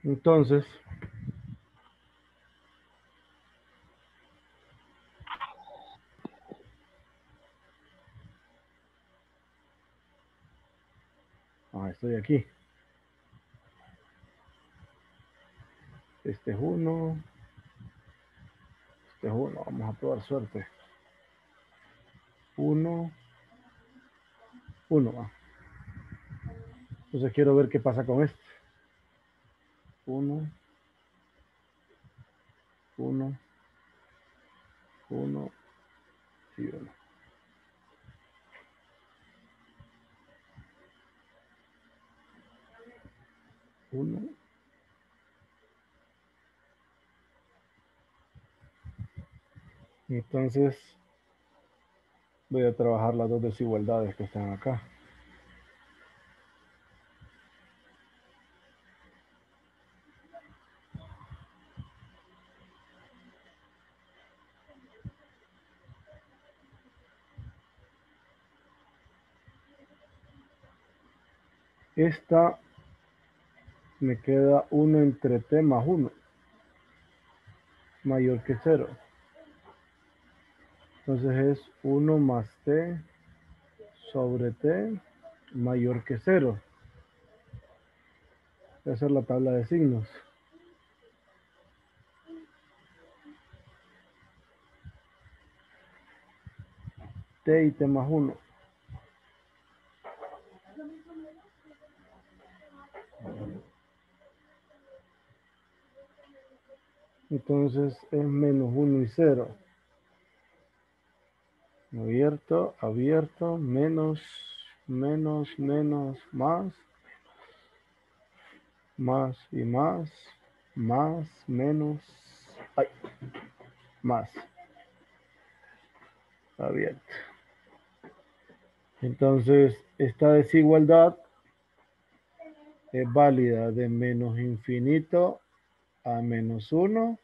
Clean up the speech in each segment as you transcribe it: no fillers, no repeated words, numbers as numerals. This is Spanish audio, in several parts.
Entonces, estoy aquí. Este es uno. Este es uno. Vamos a probar suerte. Uno. Uno. Entonces quiero ver qué pasa con este. Uno. Uno. Uno. Y uno. Uno. Entonces voy a trabajar las dos desigualdades que están acá. Esta me queda 1 entre t más 1 mayor que 0. Entonces es 1 más t sobre t mayor que 0. Voy a hacer la tabla de signos. T y t más 1. Entonces es menos 1 y 0. Abierto, abierto, menos, menos, menos, más y más, menos, ay, más. Abierto. Entonces, esta desigualdad es válida de menos infinito a menos 1,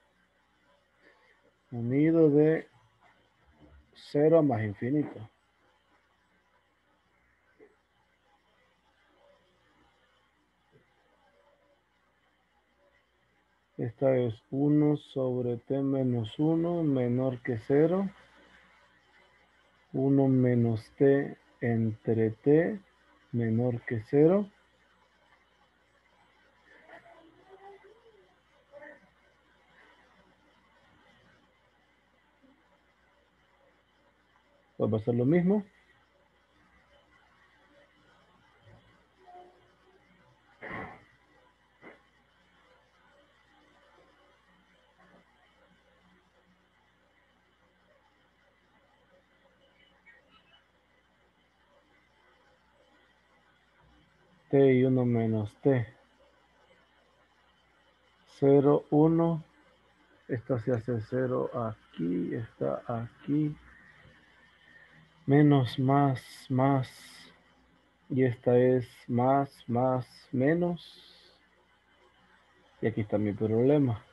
unido de 0 a más infinito. Esta es 1 sobre t menos 1 menor que 0. 1 menos t entre t menor que 0. Pues va a ser lo mismo. T y 1 menos t. 0, 1. Esta se hace 0 aquí, está aquí. Menos, más. Y esta es más, menos. Y aquí está mi problema.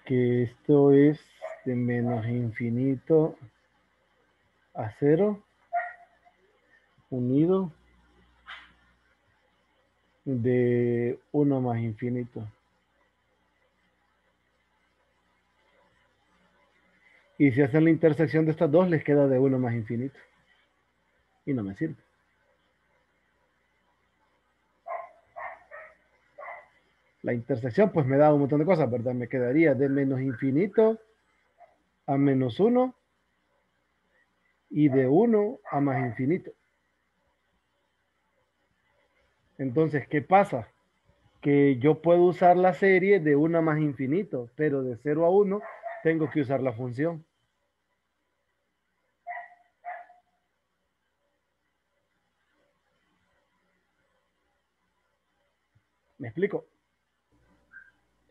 Que esto es de menos infinito a 0. Unido de 1 más infinito. Y si hacen la intersección de estas dos, les queda de 1 más infinito. Y no me sirve. La intersección pues me da un montón de cosas, ¿verdad? Me quedaría de menos infinito a menos 1 y de 1 a más infinito. Entonces, ¿qué pasa? Que yo puedo usar la serie de 1 a más infinito, pero de 0 a 1 tengo que usar la función. ¿Me explico?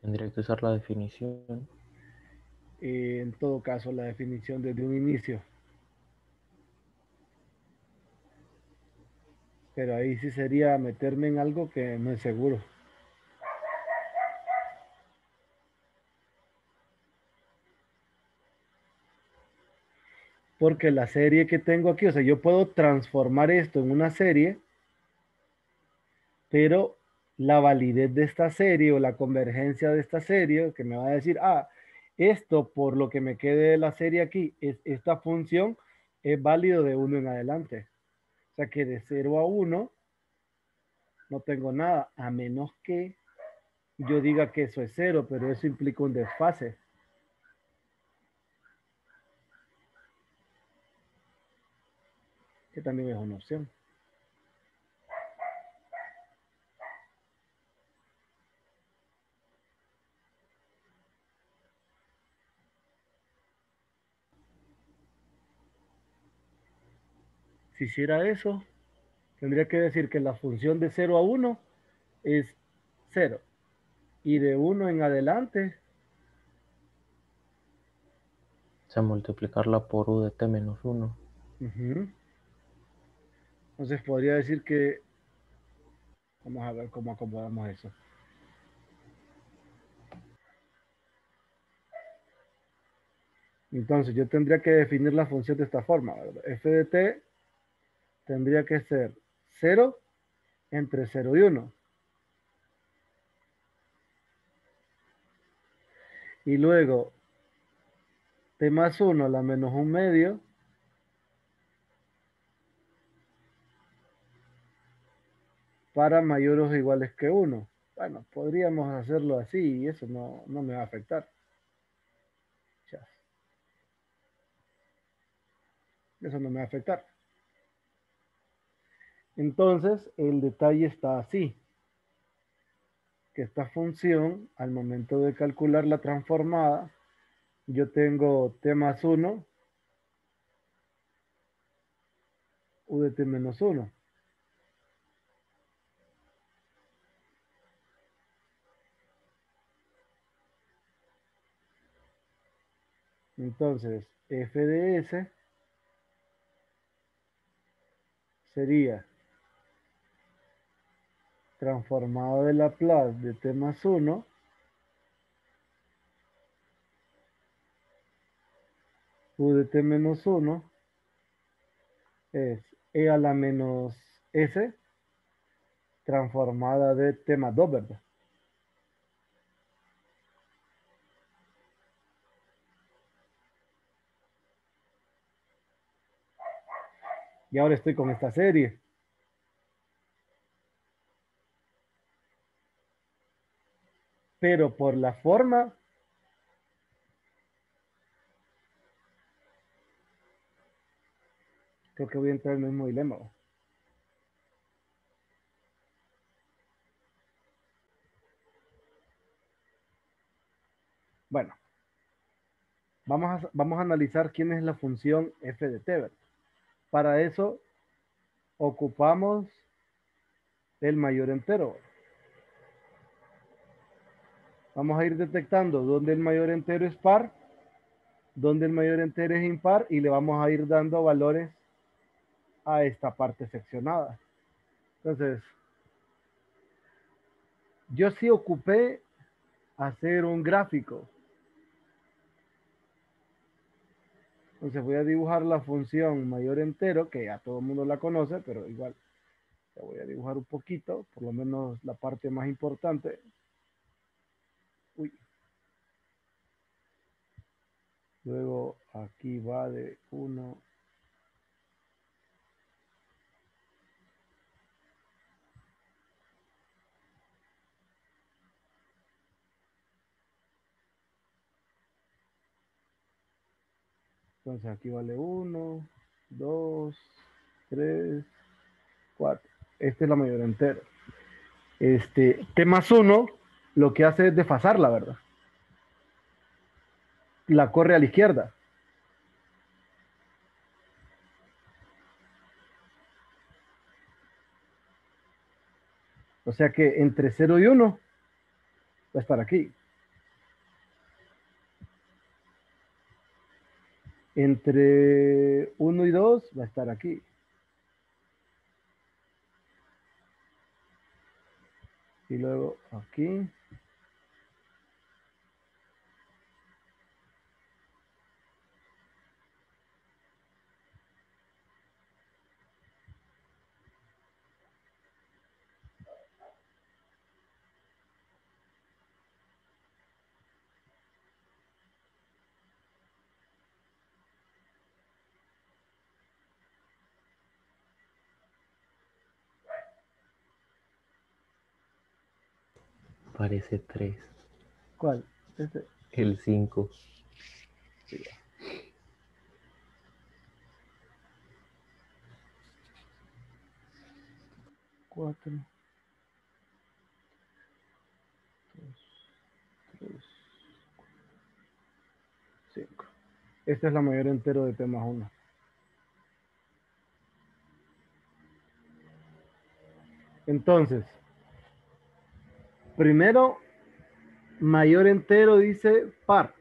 Tendría que usar la definición. En todo caso, la definición desde un inicio. Pero ahí sí sería meterme en algo que no es seguro. Porque la serie que tengo aquí, o sea, yo puedo transformar esto en una serie, pero la validez de esta serie o la convergencia de esta serie, que me va a decir, ah, esto por lo que me quede de la serie aquí, esta función es válido de uno en adelante. O sea que de 0 a 1 no tengo nada, a menos que yo diga que eso es 0, pero eso implica un desfase. Que también es una opción. Si hiciera eso, tendría que decir que la función de 0 a 1 es 0. Y de 1 en adelante, O sea, multiplicarla por u de t menos 1. uh-huh. Entonces podría decir que, vamos a ver cómo acomodamos eso. Entonces yo tendría que definir la función de esta forma, ¿verdad? F de t tendría que ser 0 entre 0 y 1. Y luego t más 1 la menos un medio para mayores o iguales que 1. Bueno, podríamos hacerlo así y eso no me va a afectar. Ya. Eso no me va a afectar. Entonces, el detalle está así, que esta función, al momento de calcular la transformada, yo tengo t más 1, u de t menos 1. Entonces, f de s sería transformado de Laplace de t más 1, u de t menos 1 es e a la menos s transformada de t más 2, ¿verdad? Y ahora estoy con esta serie. Pero por la forma, creo que voy a entrar en el mismo dilema. Bueno, vamos a analizar quién es la función f de t, ¿verdad? Para eso ocupamos el mayor entero. Vamos a ir detectando dónde el mayor entero es par, dónde el mayor entero es impar y le vamos a ir dando valores a esta parte seccionada. Entonces, yo sí ocupé hacer un gráfico. Entonces voy a dibujar la función mayor entero, que ya todo el mundo la conoce, pero igual la voy a dibujar un poquito, por lo menos la parte más importante. Uy. Luego aquí va de 1. Entonces aquí vale 1, 2, 3, 4. Esta es la mayor entera. T más 1 lo que hace es desfasarla, ¿verdad? La corre a la izquierda. O sea que entre 0 y 1 va a estar aquí. Entre 1 y 2 va a estar aquí. Y luego aquí. parece 3. ¿Cuál? Este. El 5. Sí. 4, 3, 5. Esta es la mayor entero de P más 1. Entonces, primero, mayor entero dice par.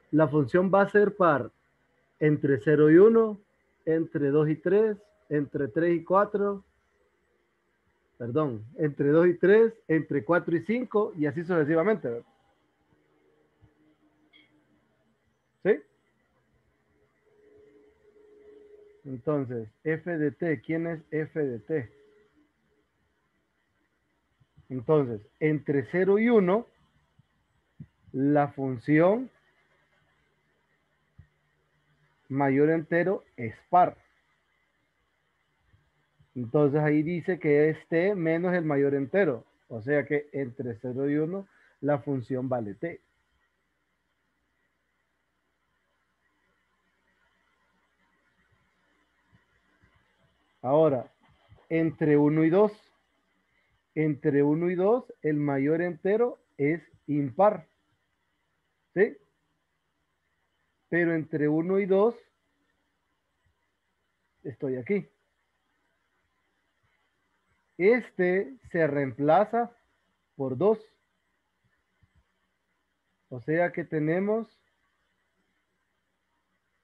La función va a ser par entre 0 y 1, entre 2 y 3, entre 3 y 4, perdón, entre 2 y 3, entre 4 y 5 y así sucesivamente. ¿Sí? Entonces, f de t, ¿quién es f de t? Entonces, entre 0 y 1, la función mayor entero es par. Entonces ahí dice que es t menos el mayor entero. O sea que entre 0 y 1, la función vale t. Ahora, entre 1 y 2, entre 1 y 2, el mayor entero es impar. ¿Sí? Pero entre 1 y 2, estoy aquí. Este se reemplaza por 2. O sea que tenemos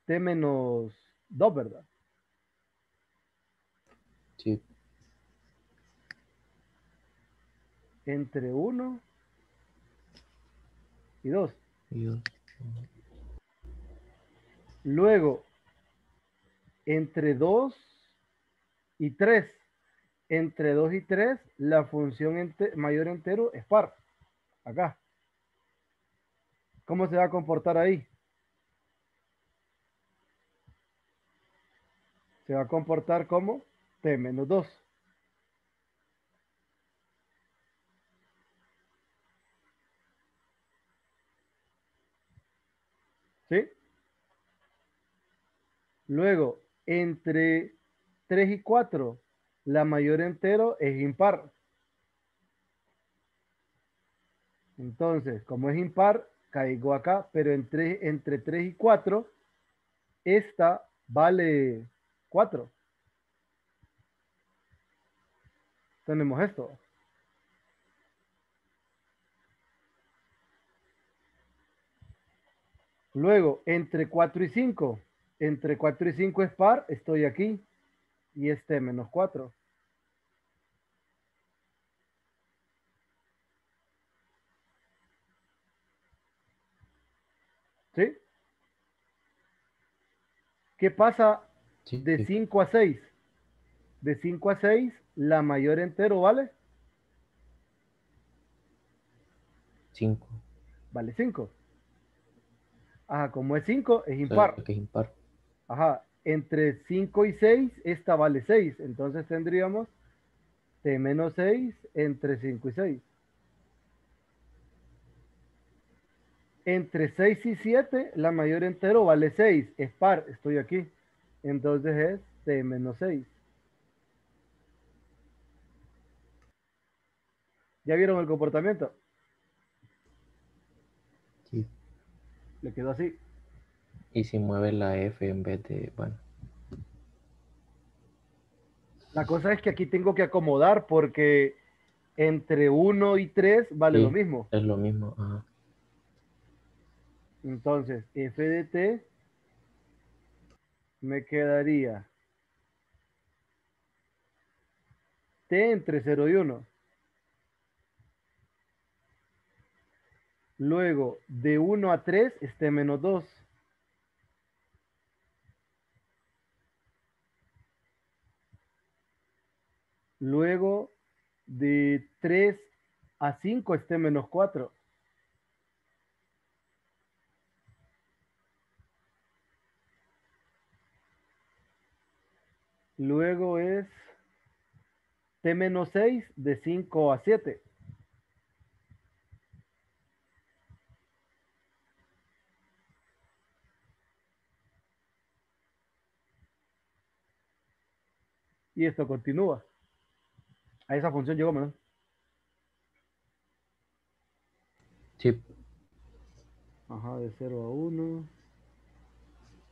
t menos 2, ¿verdad? Sí. Entre 1 y 2. Y dos. Luego, entre 2 y 3. Entre 2 y 3, la función mayor entero es par. Acá. ¿Cómo se va a comportar ahí? Se va a comportar como t menos 2. ¿Sí? Luego, entre 3 y 4, la mayor entero es impar. Entonces, como es impar, caigo acá, pero entre 3 y 4, esta vale 4. Tenemos esto. Luego, entre 4 y 5. Entre 4 y 5 es par, estoy aquí. Y este menos 4. ¿Sí? ¿Qué pasa Sí. de 5 a 6? De 5 a 6, la mayor entero vale, 5. vale 5. Ajá, como es 5, es O sea impar. que es impar. Ajá, entre 5 y 6, esta vale 6. Entonces tendríamos t menos 6 entre 5 y 6. Entre 6 y 7, la mayor entero vale 6. Es par, estoy aquí. Entonces es t menos 6. ¿Ya vieron el comportamiento? Sí. Le quedó así. Y si mueve la F en vez de, bueno, La cosa es que aquí tengo que acomodar porque entre 1 y 3 vale lo sí, mismo. es lo mismo. Ajá. Entonces, f de t me quedaría t entre 0 y 1. Luego, de 1 a 3 es t menos 2. Luego, de 3 a 5 es t menos 4. Luego es t menos 6 de 5 a 7. Y esto continúa. A esa función llegó, ¿no? Sí. Ajá, de 0 a 1.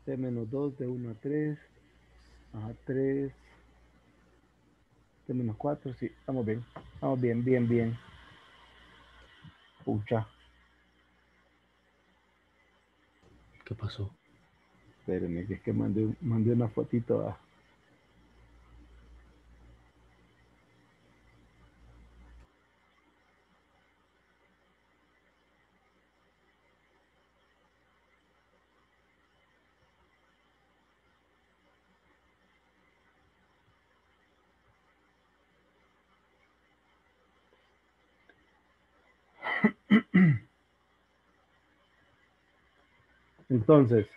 T menos 2 de 1 a 3. Ajá, 3. T menos 4. Sí, estamos bien. Estamos bien, bien, bien. Pucha. ¿Qué pasó? Espérenme, que es que mandé una fotito a... Entonces,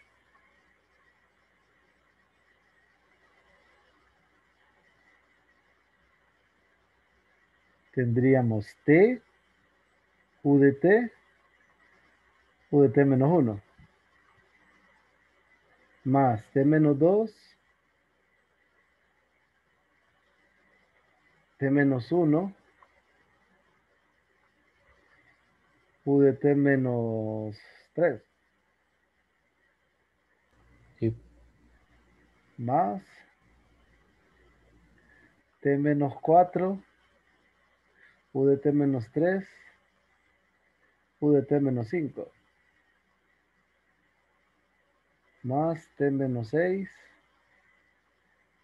tendríamos T, U de T, U de T menos 1, más T menos 2, T menos 1, U de T menos 3, Sí. más T menos 4, U de T menos 3, U de T menos 5, más T menos 6,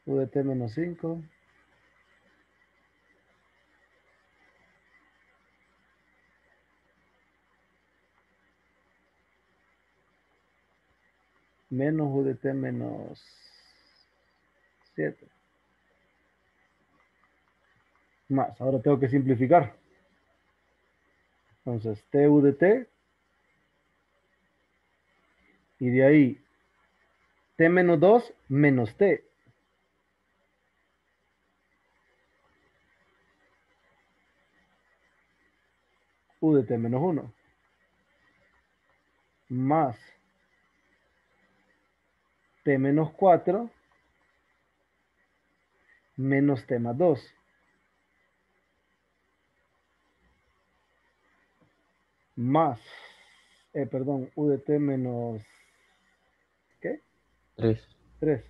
U de T menos 5, menos U de T menos 7. Más, ahora tengo que simplificar. Entonces, T U de T, y de ahí T menos 2 menos T. U de T menos 1. Más T menos 4 menos T más 2. Más, perdón, U de T menos, ¿qué? 3. 3.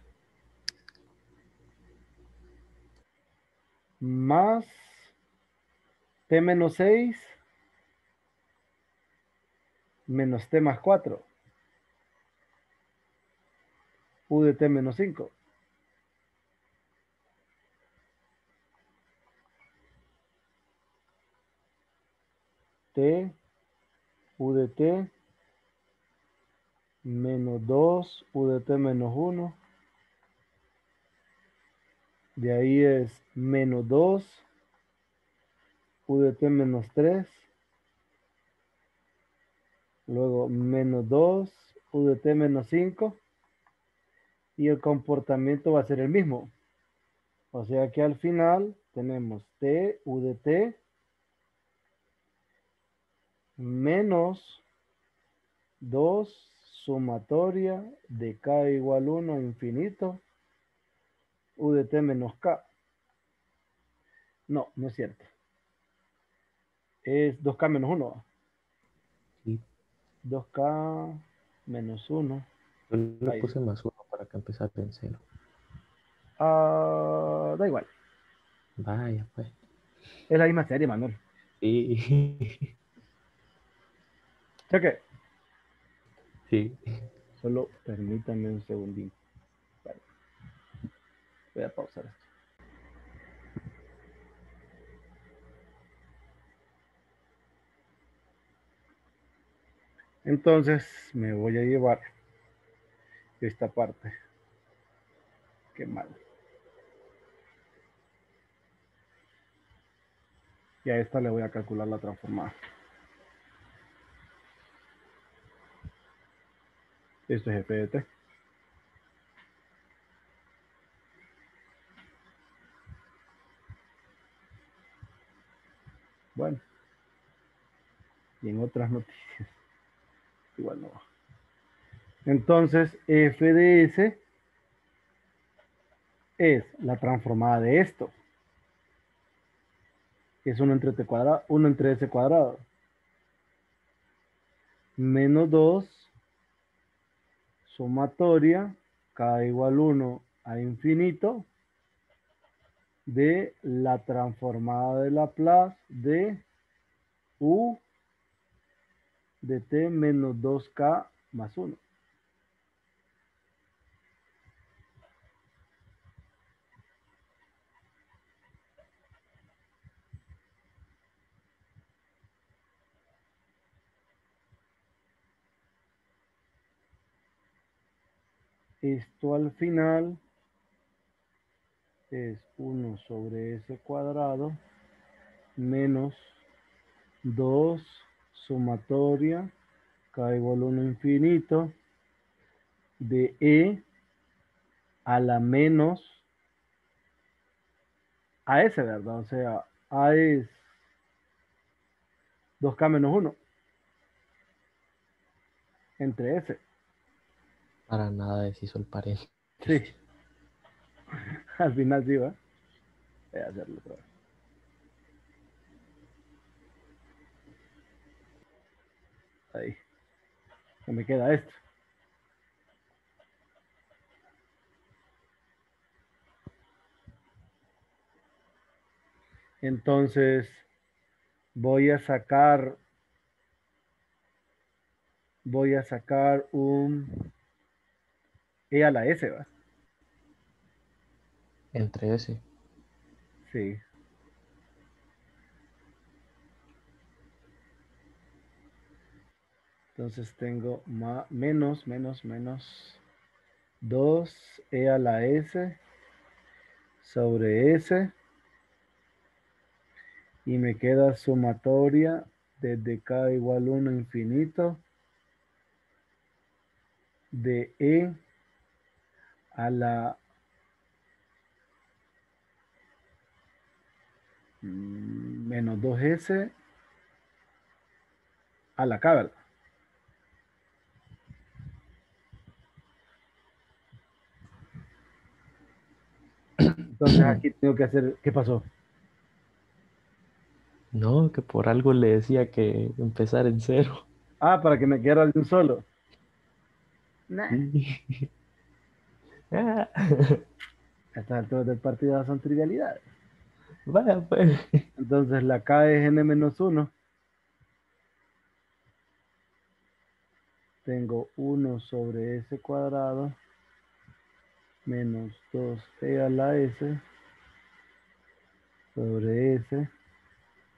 Más T menos 6 menos T más 4. U de T menos 5. T, U de T menos 2, U de T menos 1. De ahí es menos 2, U de T menos 3. Luego menos 2, U de T menos 5. Y el comportamiento va a ser el mismo. O sea que al final tenemos T, U de T menos 2 sumatoria de K igual 1 infinito, U de T menos K. No, no es cierto. Es 2K menos 1. Sí. 2K menos 1. Yo le Ahí sí. puse más 1 para que empezara en 0. Ah, da igual. Vaya, pues. Es la misma serie, Manuel. Sí. Cheque. Sí. Solo permítanme un segundín. Vale. Voy a pausar esto. Entonces me voy a llevar esta parte. Qué mal. Y a esta le voy a calcular la transformada. Esto es f de t. Bueno, y en otras noticias, igual no va. Entonces, f de s es la transformada de esto, que es 1 entre t cuadrado, 1 entre s cuadrado, menos 2 sumatoria, k igual 1 a infinito, de la transformada de Laplace de u de t menos 2k más 1. Esto al final es 1 sobre s cuadrado menos 2 sumatoria k igual 1 infinito de e a la menos a s, ¿verdad? O sea, a es 2k menos 1 entre s. Para nada deshizo el paréntesis. Sí, al final sí va. Voy a hacerlo otra vez. Ahí, que me queda esto. Entonces, voy a sacar un e a la s, ¿va? Entre ese. Sí. Entonces tengo menos 2 e a la s sobre s y me queda sumatoria desde k igual 1 infinito de e a la menos 2s a la k, ¿verdad? Entonces aquí tengo que hacer, ¿qué pasó? No, que por algo le decía que empezar en cero. Ah, para que me quedara de un solo. Nah. Sí. Ah, A estas alturas del partido son trivialidades. vaya, pues. Entonces la k es n menos 1. Tengo 1 sobre s cuadrado menos 2e a la s sobre s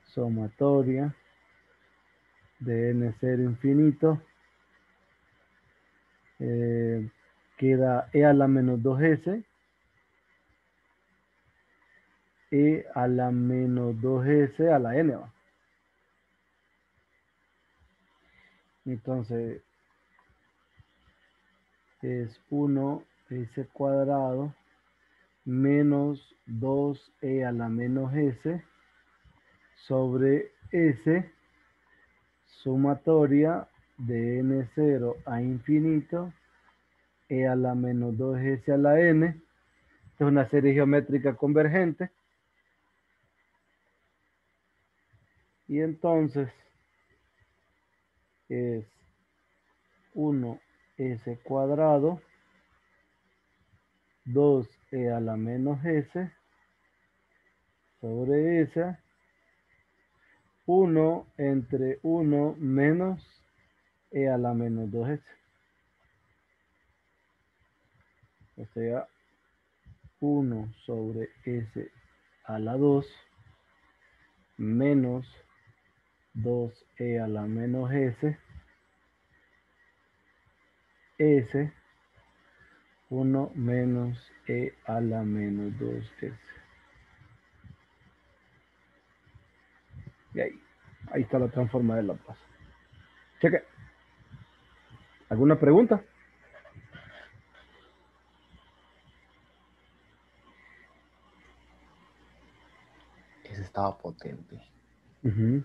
sumatoria de n0 infinito. Eh, queda e a la menos 2s, e a la menos 2s a la n, ¿va? Entonces es 1 s cuadrado menos 2e a la menos s sobre s sumatoria de n0 a infinito e a la menos 2s a la n. Esta es una serie geométrica convergente. Y entonces es 1s cuadrado 2e a la menos s sobre s 1 entre 1 menos e a la menos 2s. O sea, 1 sobre s a la 2 menos 2e a la menos s, s 1 menos e a la menos 2s. Y ahí está la transforma de Laplace. Cheque. ¿Alguna pregunta? Ese estaba potente. Ujú.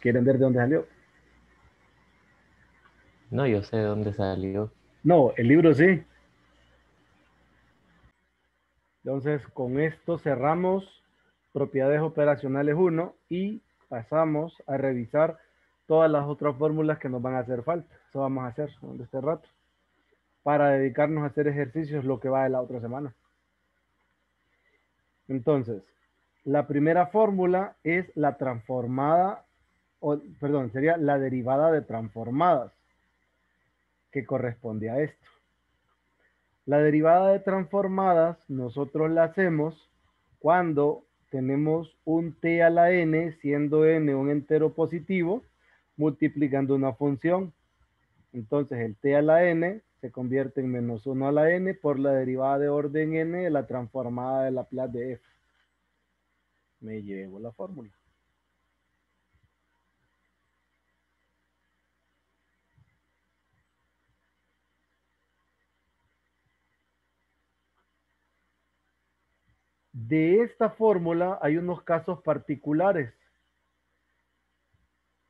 ¿Quieren ver de dónde salió? No, yo sé de dónde salió. No, el libro sí. Entonces, con esto cerramos propiedades operacionales 1 y pasamos a revisar todas las otras fórmulas que nos van a hacer falta. Eso vamos a hacer de este rato para dedicarnos a hacer ejercicios lo que va de la otra semana. Entonces, la primera fórmula es la transformada, perdón, sería la derivada de transformadas, que corresponde a esto. La derivada de transformadas nosotros la hacemos cuando tenemos un t a la n, siendo n un entero positivo, multiplicando una función. Entonces el t a la n se convierte en menos 1 a la n por la derivada de orden n de la transformada de Laplace de f. Me llevo la fórmula. De esta fórmula hay unos casos particulares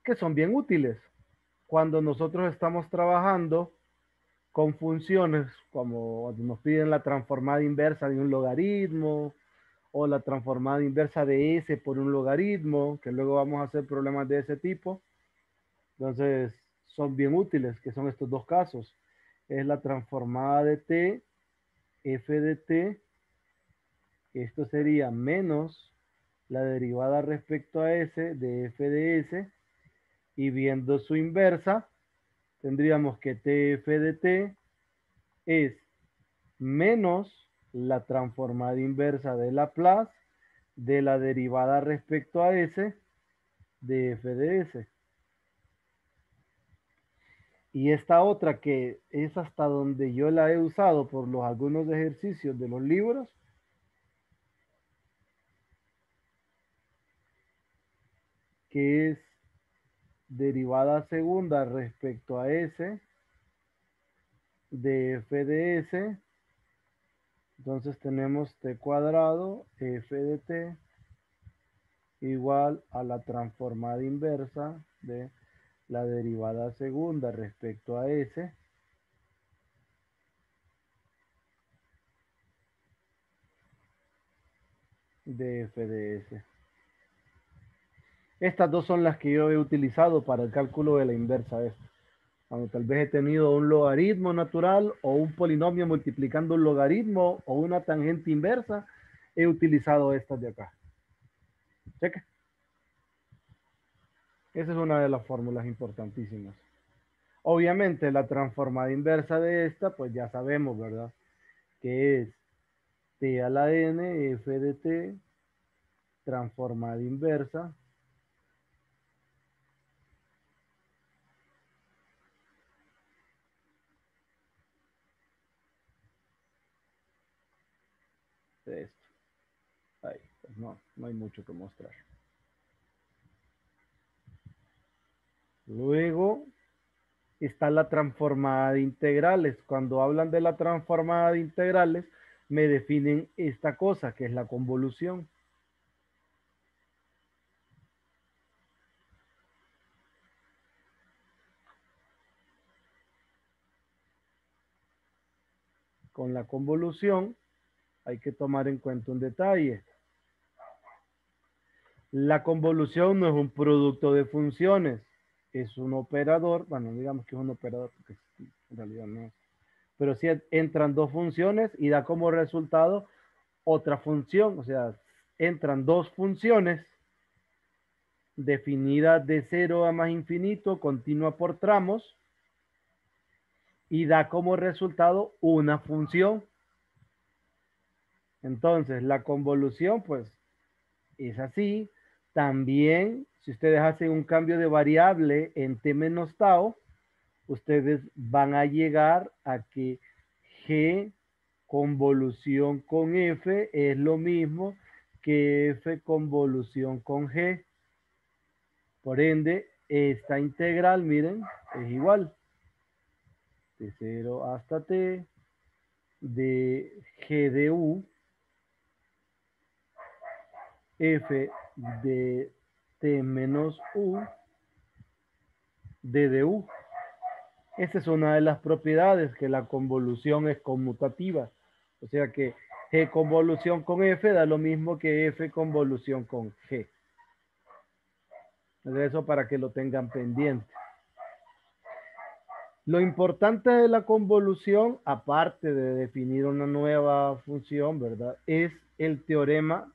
que son bien útiles. Cuando nosotros estamos trabajando con funciones como nos piden la transformada inversa de un logaritmo o la transformada inversa de s por un logaritmo, que luego vamos a hacer problemas de ese tipo. Entonces, son bien útiles, que son estos dos casos. Es la transformada de t, f de t, esto sería menos la derivada respecto a s de f de s, y viendo su inversa, tendríamos que tf de t es menos la transformada inversa de Laplace de la derivada respecto a s de f de s. Y esta otra que es hasta donde yo la he usado por los algunos ejercicios de los libros, que es derivada segunda respecto a s de f de s. Entonces tenemos t cuadrado f de t igual a la transformada inversa de la derivada segunda respecto a s de f de s. Estas dos son las que yo he utilizado para el cálculo de la inversa esta. Cuando tal vez he tenido un logaritmo natural o un polinomio multiplicando un logaritmo o una tangente inversa, he utilizado estas de acá. Cheque. Esa es una de las fórmulas importantísimas. Obviamente la transformada inversa de esta, pues ya sabemos, ¿verdad? Que es t a la n f de t transformada inversa de esto. Ahí, pues no hay mucho que mostrar. Luego está la transformada de integrales. Cuando hablan de la transformada de integrales, me definen esta cosa, que es la convolución. Con la convolución hay que tomar en cuenta un detalle. La convolución no es un producto de funciones, es un operador, bueno, digamos que es un operador, porque en realidad no es, pero sí entran dos funciones y da como resultado otra función, o sea, entran dos funciones definidas de 0 a más infinito, continua por tramos, y da como resultado una función. Entonces, la convolución, pues, es así. También, si ustedes hacen un cambio de variable en t menos tau, ustedes van a llegar a que g convolución con f es lo mismo que f convolución con g. Por ende, esta integral, miren, es igual. De 0 hasta t de g de u f de t menos u de u. Esa es una de las propiedades, que la convolución es conmutativa. O sea que G convolución con F da lo mismo que F convolución con G. Eso para que lo tengan pendiente. Lo importante de la convolución, aparte de definir una nueva función, ¿verdad? Es el teorema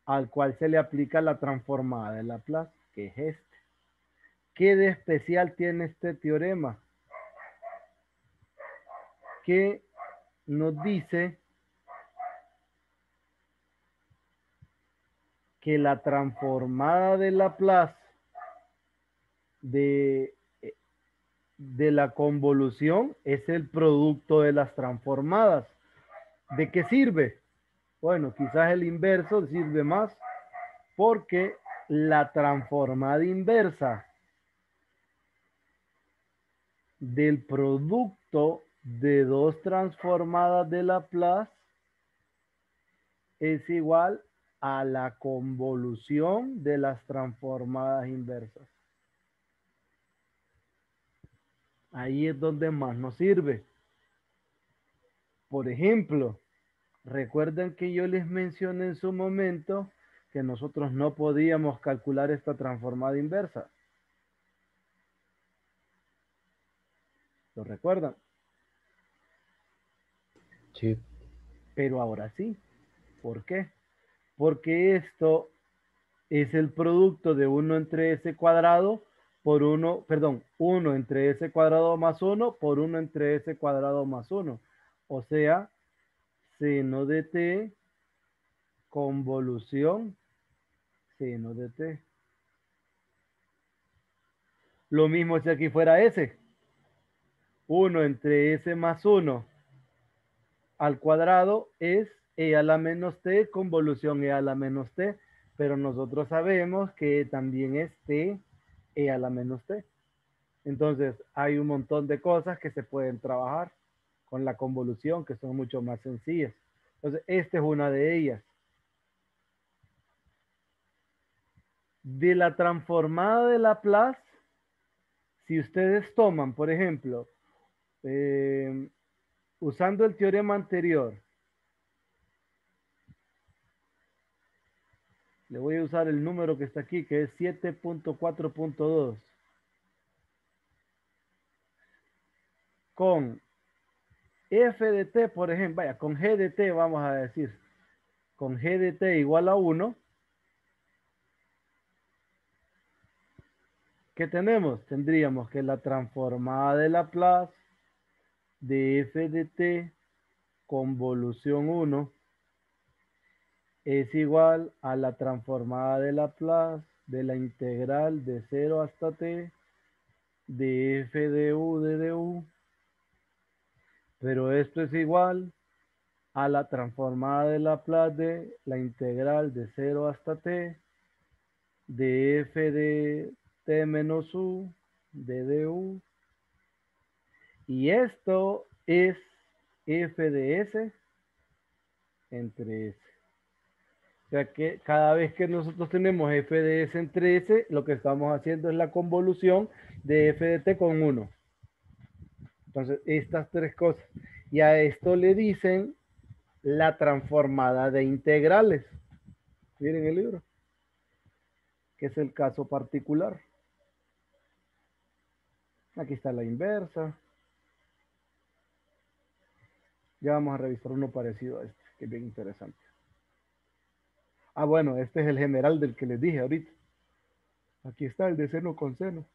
al cual se le aplica la transformada de Laplace, que es este. ¿Qué de especial tiene este teorema? Que nos dice que la transformada de Laplace de, de la convolución es el producto de las transformadas. ¿De qué sirve? Bueno, quizás el inverso sirve más porque la transformada inversa del producto de dos transformadas de Laplace es igual a la convolución de las transformadas inversas. Ahí es donde más nos sirve. Por ejemplo, recuerden que yo les mencioné en su momento que nosotros no podíamos calcular esta transformada inversa. ¿Lo recuerdan? Sí. Pero ahora sí. ¿Por qué? Porque esto es el producto de 1 entre s cuadrado por 1, perdón, 1 entre s cuadrado más 1 por 1 entre s cuadrado más 1. O sea, seno de t convolución seno de t. Lo mismo si aquí fuera s. 1 entre s más 1 al cuadrado es e a la menos t convolución e a la menos t. Pero nosotros sabemos que también es t e a la menos t. Entonces, hay un montón de cosas que se pueden trabajar con la convolución que son mucho más sencillas. Entonces, esta es una de ellas. De la transformada de Laplace, si ustedes toman, por ejemplo, usando el teorema anterior, le voy a usar el número que está aquí, que es 7.4.2, con f de t, por ejemplo, vaya, con g de t vamos a decir, con g de t igual a 1, ¿qué tenemos? Tendríamos que la transformada de Laplace de f de t convolución 1 es igual a la transformada de Laplace de la integral de 0 hasta t de f de u de du, pero esto es igual a la transformada de Laplace de la integral de 0 hasta t de f de t menos u de du, y esto es f de s entre s. O sea que cada vez que nosotros tenemos f de s entre s, lo que estamos haciendo es la convolución de f de t con 1. Entonces, estas tres cosas. Y a esto le dicen la transformada de integrales. Miren el libro, que es el caso particular. Aquí está la inversa. Ya vamos a revisar uno parecido a este, que es bien interesante. Ah, bueno, este es el general del que les dije ahorita. Aquí está el de seno con seno.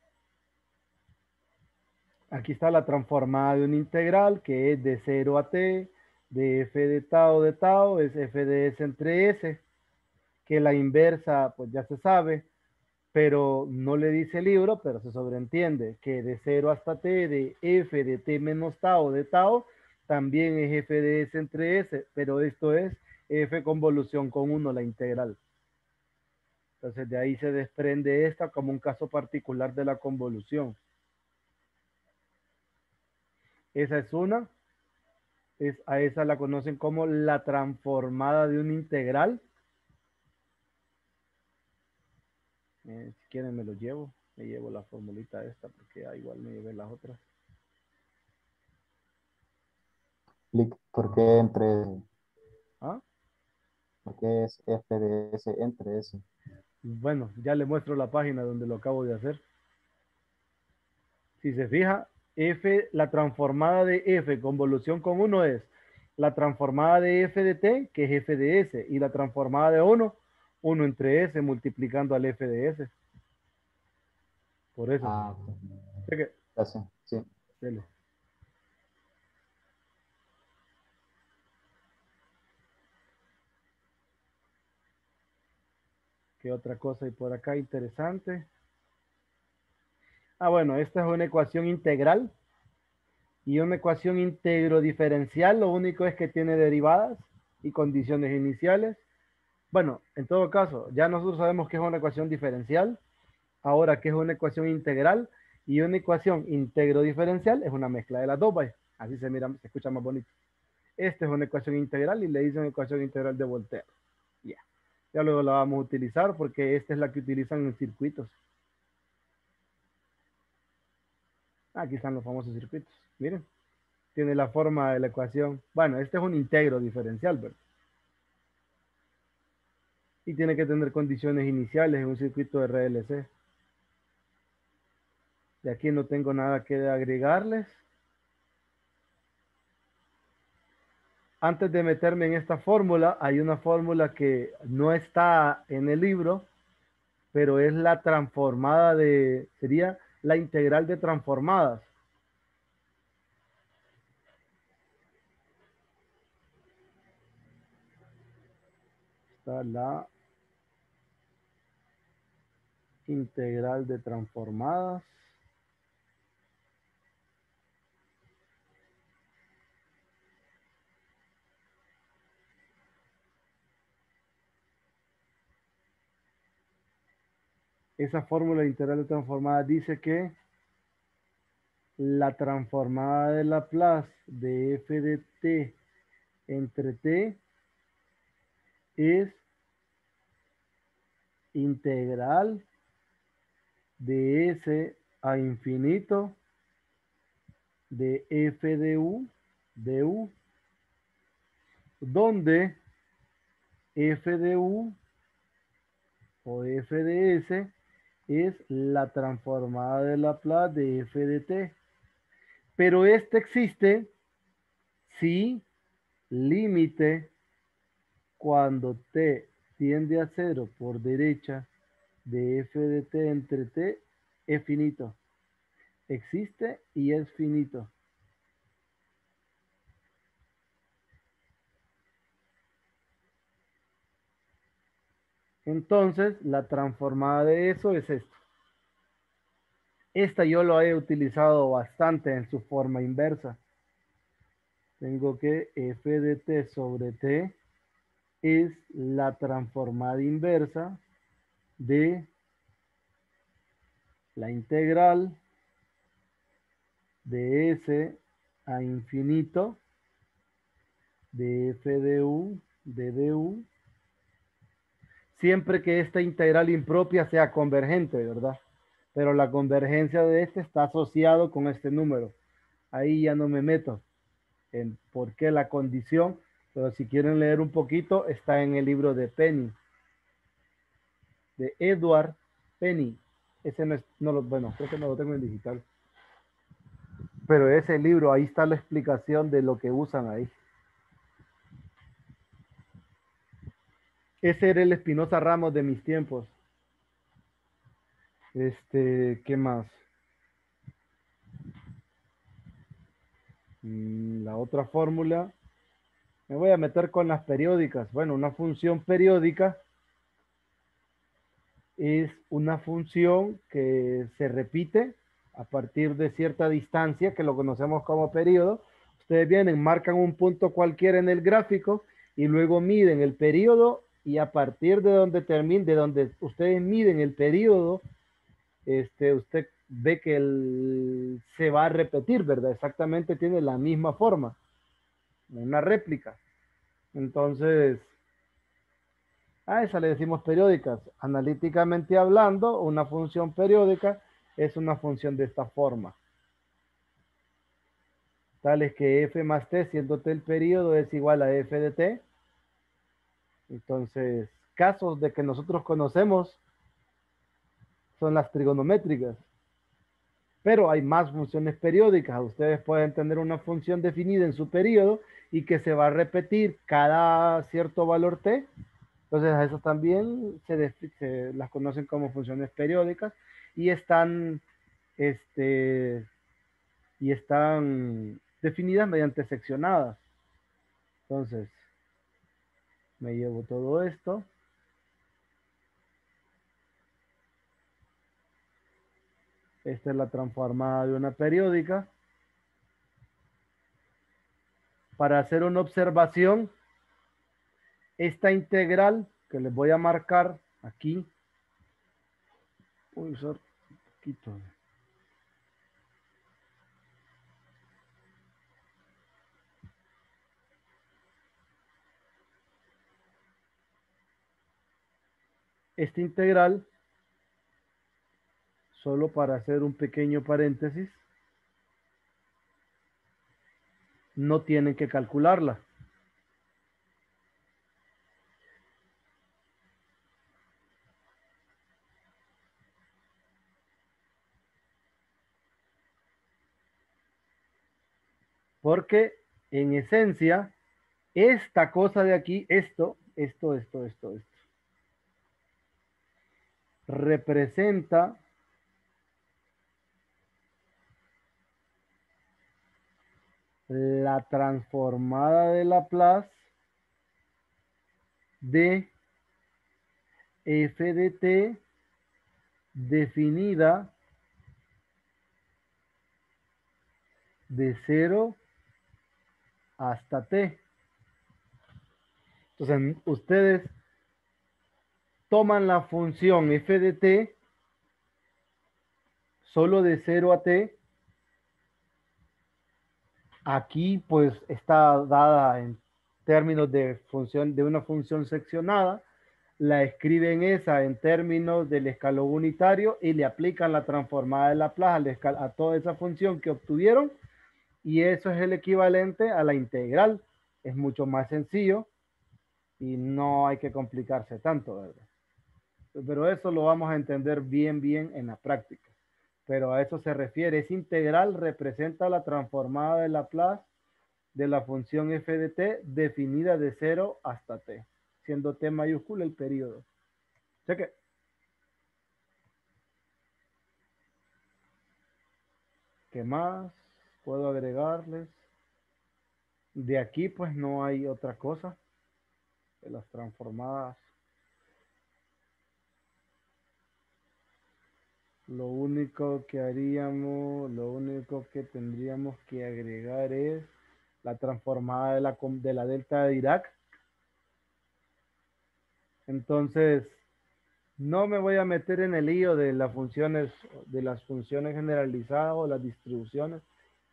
Aquí está la transformada de un integral que es de 0 a t, de f de tau es f de s entre s, que la inversa pues ya se sabe, pero no le dice el libro, pero se sobreentiende que de 0 hasta t de f de t menos tau de tau también es f de s entre s, pero esto es f convolución con 1 la integral. Entonces de ahí se desprende esta como un caso particular de la convolución. Esa es una. A esa la conocen como la transformada de un integral. Si quieren me lo llevo. Me llevo la formulita esta porque igual me llevé las otras. ¿Por qué entre? porque es f de s entre s. Bueno, ya le muestro la página donde lo acabo de hacer. Si se fija, f, la transformada de f convolución con 1 es la transformada de f de t, que es f de s, y la transformada de 1 entre s multiplicando al f de s. Por eso. Ah, ok. Sé que, Ya sé, sí. dele. ¿Qué otra cosa hay por acá interesante? Ah, bueno, esta es una ecuación integral y una ecuación integro diferencial. Lo único es que tiene derivadas y condiciones iniciales. Bueno, en todo caso, ya nosotros sabemos que es una ecuación diferencial. Ahora, ¿qué es una ecuación integral? Y una ecuación integro diferencial es una mezcla de las dos, vaya. Así se mira, se escucha más bonito. Esta es una ecuación integral y le dicen ecuación integral de Voltaire. Ya. Ya luego la vamos a utilizar porque esta es la que utilizan en circuitos. Aquí están los famosos circuitos. Miren, tiene la forma de la ecuación. Bueno, este es un integro diferencial, ¿verdad? Y tiene que tener condiciones iniciales en un circuito de RLC. De aquí no tengo nada que agregarles. Antes de meterme en esta fórmula, hay una fórmula que no está en el libro, pero es la transformada sería la integral de transformadas. Está la integral de transformadas. Esa fórmula integral de transformadas dice que la transformada de Laplace de f de t entre t es integral de s a infinito de f de u, donde f de u o f de s es la transformada de Laplace de f de t. Pero este existe si límite cuando t tiende a cero por derecha de f de t entre t es finito. Existe y es finito. Entonces, la transformada de eso es esto. Esta yo lo he utilizado bastante en su forma inversa. Tengo que f de t sobre t es la transformada inversa de la integral de s a infinito de f de u de du, siempre que esta integral impropia sea convergente, ¿verdad? Pero la convergencia de este está asociado con este número. Ahí ya no me meto en por qué la condición, pero si quieren leer un poquito, está en el libro de Penny, de Edward Penny. Ese no es, no lo, bueno, creo que no lo tengo en digital. Pero ese libro, ahí está la explicación de lo que usan ahí. Ese era el Espinosa Ramos de mis tiempos. ¿Qué más? La otra fórmula. Me voy a meter con las periódicas. Bueno, una función periódica es una función que se repite a partir de cierta distancia, que lo conocemos como periodo. Ustedes vienen, marcan un punto cualquiera en el gráfico y luego miden el periodo y a partir de donde termine, de donde ustedes miden el periodo, usted ve que se va a repetir, ¿verdad? Exactamente tiene la misma forma, una réplica. Entonces, a esa le decimos periódicas. Analíticamente hablando, una función periódica es una función de esta forma. Tales que f más t, siendo t el periodo, es igual a f de t. Entonces, casos de que nosotros conocemos son las trigonométricas. Pero hay más funciones periódicas. Ustedes pueden tener una función definida en su periodo y que se va a repetir cada cierto valor t. Entonces, a esas también se las conocen como funciones periódicas y este, están definidas mediante seccionadas. Entonces, me llevo todo esto. Esta es la transformada de una periódica. Para hacer una observación, esta integral que les voy a marcar aquí, voy a usar un poquito. Esta integral, solo para hacer un pequeño paréntesis, no tienen que calcularla. Porque en esencia, esta cosa de aquí, esto, representa la transformada de Laplace de f de t definida de 0 hasta t. Entonces, ustedes toman la función f de t solo de 0 a t. Aquí pues está dada en términos de función, de una función seccionada. La escriben esa en términos del escalón unitario y le aplican la transformada de Laplace a toda esa función que obtuvieron, y eso es el equivalente a la integral. Es mucho más sencillo y no hay que complicarse tanto, ¿verdad? Pero eso lo vamos a entender bien en la práctica. Pero a eso se refiere. Esa integral representa la transformada de Laplace de la función f de t definida de 0 hasta t, siendo t mayúscula el periodo. Cheque. ¿Qué más puedo agregarles? De aquí pues no hay otra cosa de las transformadas. Lo único que haríamos, lo único que tendríamos que agregar es la transformada de la delta de Dirac. Entonces, no me voy a meter en el lío de las funciones generalizadas o las distribuciones.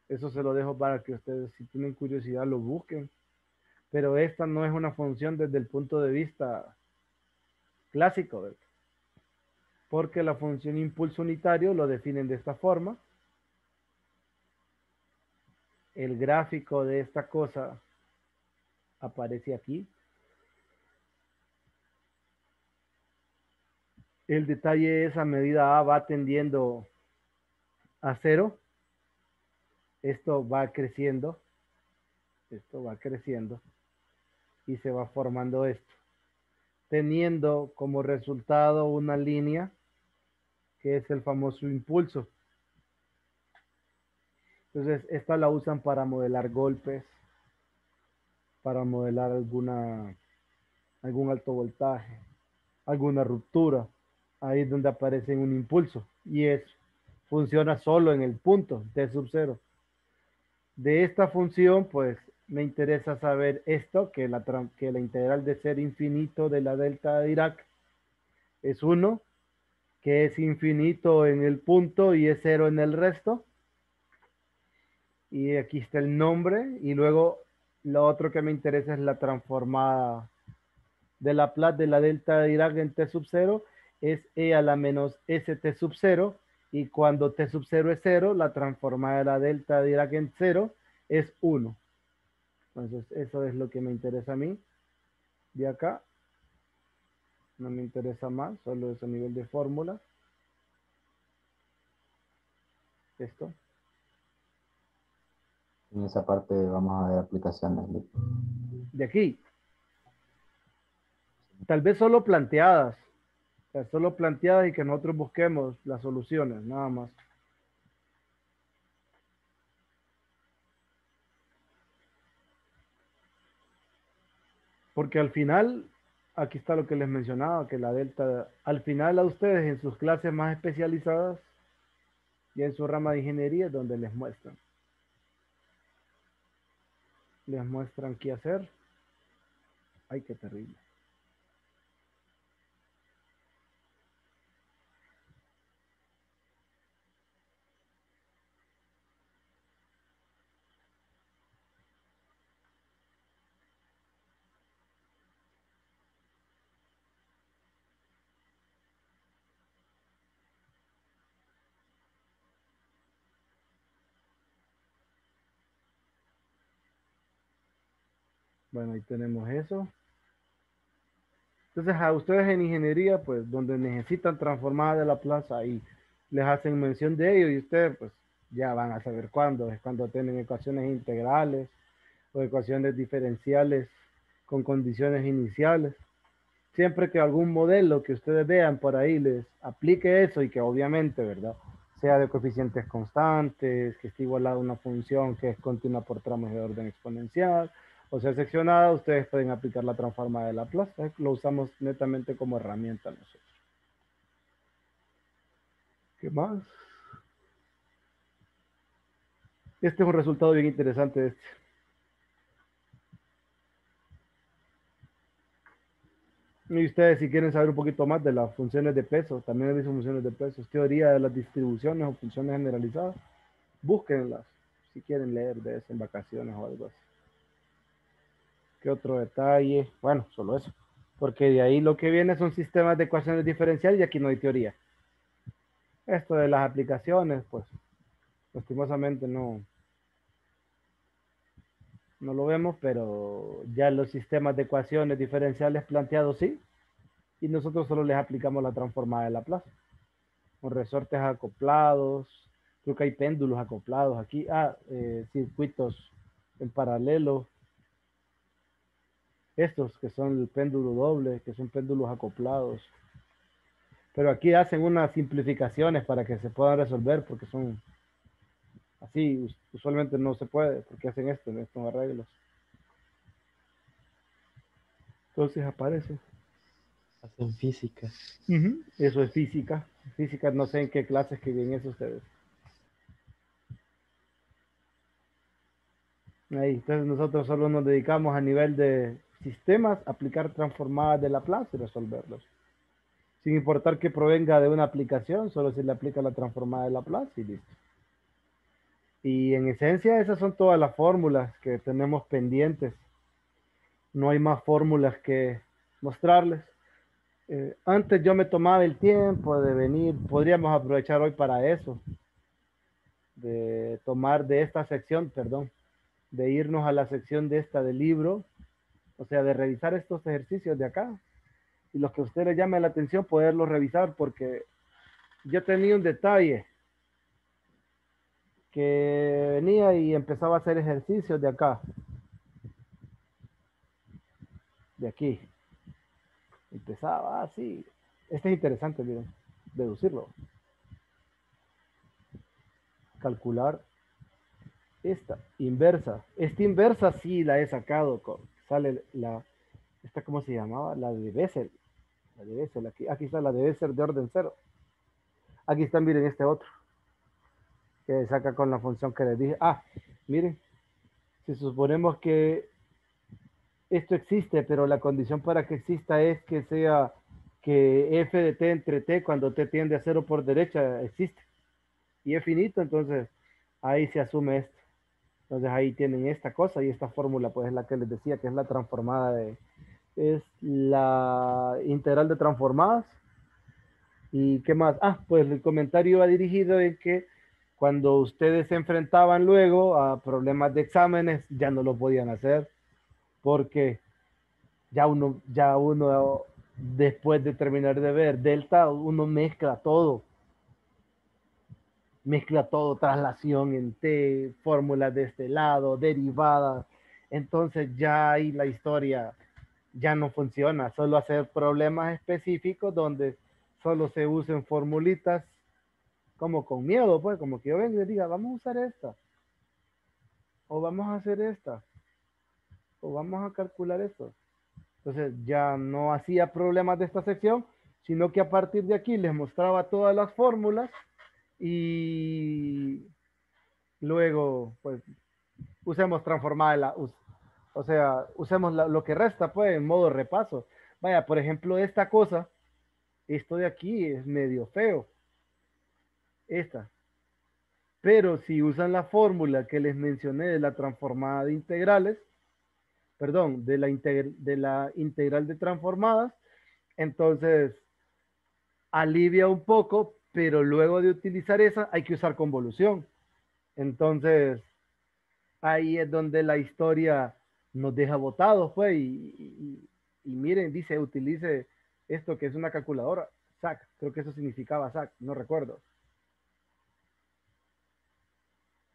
Eso se lo dejo para que ustedes, si tienen curiosidad, lo busquen. Pero esta no es una función desde el punto de vista clásico, ¿verdad? Porque la función impulso unitario lo definen de esta forma. El gráfico de esta cosa aparece aquí. El detalle es a medida A va tendiendo a 0. Esto va creciendo. Esto va creciendo. Y se va formando esto, teniendo como resultado una línea que es el famoso impulso. Entonces, esta la usan para modelar golpes, para modelar algún alto voltaje, alguna ruptura. Ahí es donde aparece un impulso y funciona solo en el punto T sub 0. De esta función, pues me interesa saber esto, que la integral de ser infinito de la delta de Dirac es 1, que es infinito en el punto y es 0 en el resto. Y aquí está el nombre. Y luego lo otro que me interesa es la transformada de Laplace de la delta de Dirac en T sub 0. Es E a la menos ST sub 0. Y cuando T sub 0 es 0, la transformada de la delta de Dirac en 0 es 1. Entonces, eso es lo que me interesa a mí de acá. No me interesa más, solo es a nivel de fórmula. Esto. En esa parte vamos a ver aplicaciones. De aquí. Tal vez solo planteadas. O sea, solo planteadas y que nosotros busquemos las soluciones, nada más. Porque al final, aquí está lo que les mencionaba, que la delta, al final a ustedes en sus clases más especializadas y en su rama de ingeniería es donde les muestran. Les muestran qué hacer. Ay, qué terrible. Bueno, ahí tenemos eso. Entonces, a ustedes en ingeniería, pues, donde necesitan transformar de la plaza, ahí les hacen mención de ello y ustedes, pues, ya van a saber cuándo. Es cuando tienen ecuaciones integrales o ecuaciones diferenciales con condiciones iniciales. Siempre que algún modelo que ustedes vean por ahí les aplique eso y que obviamente, ¿verdad? Sea de coeficientes constantes, que esté igualada a una función que es continua por tramos de orden exponencial, o sea, seccionada, ustedes pueden aplicar la transforma de Laplace. Lo usamos netamente como herramienta nosotros. ¿Qué más? Este es un resultado bien interesante de este. Y ustedes, si quieren saber un poquito más de las funciones de peso, también he visto funciones de peso, es teoría de las distribuciones o funciones generalizadas, búsquenlas si quieren leer de eso en vacaciones o algo así. ¿Qué otro detalle? Bueno, solo eso. Porque de ahí lo que viene son sistemas de ecuaciones diferenciales y aquí no hay teoría. Esto de las aplicaciones, pues, lastimosamente no lo vemos, pero ya los sistemas de ecuaciones diferenciales planteados sí, y nosotros solo les aplicamos la transformada de Laplace, con resortes acoplados, creo que hay péndulos acoplados aquí, circuitos en paralelo, estos que son el péndulo doble, que son péndulos acoplados, pero aquí hacen unas simplificaciones para que se puedan resolver, porque son así, usualmente no se puede, porque hacen esto, en estos arreglos. Entonces aparece. Hacen física. Eso es física. Física, no sé en qué clases que vienen eso ustedes. Ahí, entonces nosotros solo nos dedicamos a nivel de sistemas, aplicar transformadas de Laplace y resolverlos. Sin importar que provenga de una aplicación, solo se le aplica la transformada de Laplace y listo. Y en esencia esas son todas las fórmulas que tenemos pendientes. No hay más fórmulas que mostrarles. Antes yo me tomaba el tiempo de venir, podríamos aprovechar hoy para eso, de tomar de esta sección, perdón, de irnos a la sección de esta del libro, o sea, de revisar estos ejercicios de acá y los que a usted le llame la atención, poderlos revisar, porque yo tenía un detalle que venía y empezaba a hacer ejercicios de acá, de aquí. Empezaba así. Este es interesante, miren, deducirlo. Calcular esta inversa. Esta inversa sí la he sacado. Sale esta, ¿cómo se llamaba? La de Bessel. La de Bessel, aquí está la de Bessel de orden cero. Aquí está, miren, este otro, que saca con la función que les dije. Miren, si suponemos que esto existe, pero la condición para que exista es que sea que f de t entre t cuando t tiende a cero por derecha existe. Y es finito, entonces ahí se asume esto. Entonces ahí tienen esta cosa y esta fórmula, pues es la que les decía, que es la transformada es la integral de transformadas. ¿Y qué más? Pues el comentario va dirigido en que cuando ustedes se enfrentaban luego a problemas de exámenes, ya no lo podían hacer, porque ya uno Después de terminar de ver delta, uno mezcla todo, traslación en T, fórmulas de este lado, derivadas. Entonces ya ahí la historia ya no funciona, solo hacer problemas específicos donde solo se usen formulitas como con miedo, pues, como que yo venga y diga, vamos a usar esta, o vamos a hacer esta, o vamos a calcular esto. Entonces ya no hacía problemas de esta sección, sino que a partir de aquí les mostraba todas las fórmulas y luego, pues, usemos transformada o sea, usemos lo que resta, pues, en modo repaso. Vaya, por ejemplo, esta cosa, esto de aquí es medio feo, esta. Pero si usan la fórmula que les mencioné de la transformada de integrales, perdón, de la integral de transformadas, entonces alivia un poco, pero luego de utilizar esa hay que usar convolución. Entonces, ahí es donde la historia nos deja botados, pues, y miren, dice, utilice esto que es una calculadora, SAC, creo que eso significaba SAC, no recuerdo,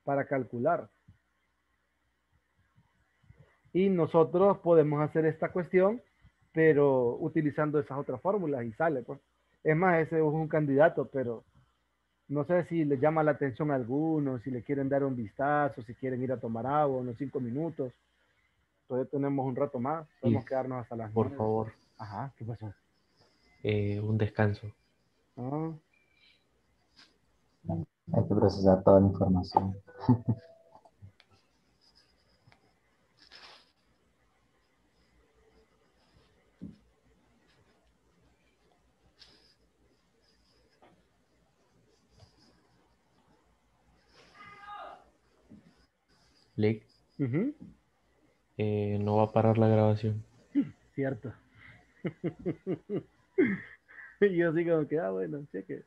para calcular. Y nosotros podemos hacer esta cuestión, pero utilizando esas otras fórmulas y sale, pues. Es más, ese es un candidato, pero no sé si les llama la atención a algunos, si le quieren dar un vistazo, si quieren ir a tomar agua, unos 5 minutos. Todavía tenemos un rato más, Sí, podemos quedarnos hasta las por 9. favor, Ajá, ¿qué pasó? un descanso. Ah, Hay que procesar toda la información. Lick, ujú, no va a parar la grabación. cierto. Y yo así como que, bueno, cheque.